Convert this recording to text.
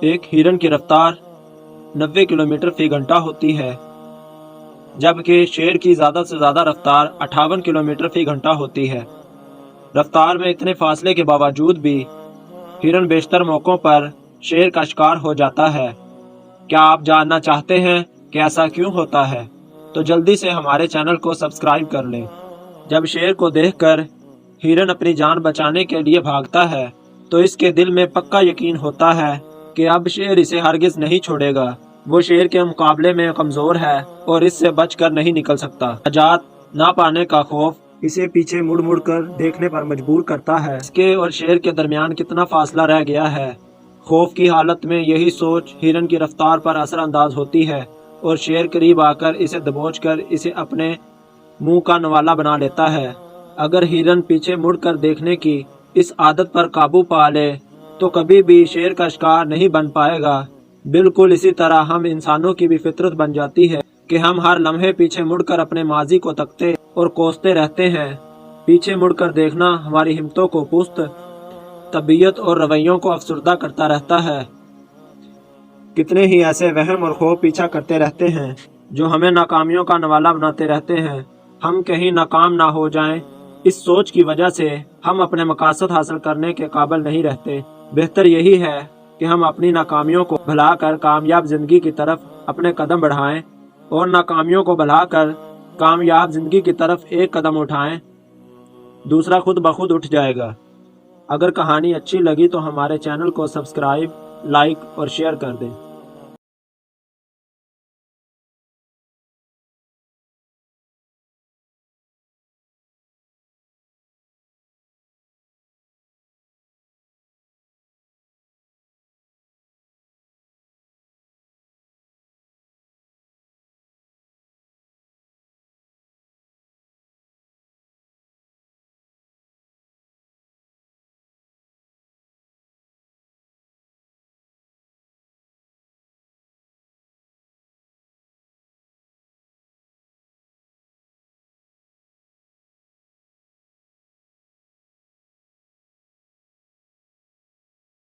ایک ہرن کی رفتار 90 کلومیٹر فی گھنٹہ ہوتی ہے، جبکہ شیر کی زیادہ سے زیادہ رفتار 58 کلومیٹر فی گھنٹہ ہوتی ہے۔ رفتار میں اتنے فاصلے کے باوجود بھی ہرن بیشتر موقعوں پر شیر کا شکار ہو جاتا ہے۔ کیا آپ جاننا چاہتے ہیں کہ ایسا کیوں ہوتا ہے؟ تو جلدی سے ہمارے چینل کو سبسکرائب کر لیں۔ جب شیر کو دیکھ کر ہرن اپنی جان بچانے کے لیے بھاگتا ہے تو اس کے دل میں پکا یقین ہوتا ہے کہ اب شیر اسے ہرگز نہیں چھوڑے گا۔ وہ شیر کے مقابلے میں کمزور ہے اور اس سے بچ کر نہیں نکل سکتا۔ نجات نہ پانے کا خوف اسے پیچھے مڑ مڑ کر دیکھنے پر مجبور کرتا ہے۔ اس کے اور شیر کے درمیان کتنا فاصلہ رہ گیا ہے۔ خوف کی حالت میں یہی سوچ ہرن کی رفتار پر اثر انداز ہوتی ہے اور شیر قریب آ کر اسے دبوچ کر اسے اپنے منہ کا نوالا بنا لیتا ہے۔ اگر ہرن پیچھے مڑ کر دیکھنے کی اس عادت پر قابو پا لے تو کبھی بھی شیر کا شکار نہیں بن پائے گا۔ بالکل اسی طرح ہم انسانوں کی بھی فطرت بن جاتی ہے کہ ہم ہر لمحے پیچھے مڑ کر اپنے ماضی کو تکتے اور کوستے رہتے ہیں۔ پیچھے مڑ کر دیکھنا ہماری ہمتوں کو پست، طبیعت اور رویوں کو افسردہ کرتا رہتا ہے۔ کتنے ہی ایسے وہم اور خوف پیچھا کرتے رہتے ہیں جو ہمیں ناکامیوں کا نوالا بناتے رہتے ہیں۔ ہم کہیں ناکام نہ ہو جائیں، اس سوچ کی وجہ سے ہم اپنے مقاصد حاصل کرنے کے قابل نہیں رہتے۔ بہتر یہی ہے کہ ہم اپنی ناکامیوں کو بھلا کر کامیاب زندگی کی طرف اپنے قدم بڑھائیں اور ناکامیوں کو بھلا کر کامیاب زندگی کی طرف ایک قدم اٹھائیں، دوسرا خود بخود اٹھ جائے گا۔ اگر کہانی اچھی لگی تو ہمارے چینل کو سبسکرائب، لائک اور شیئر کر دیں۔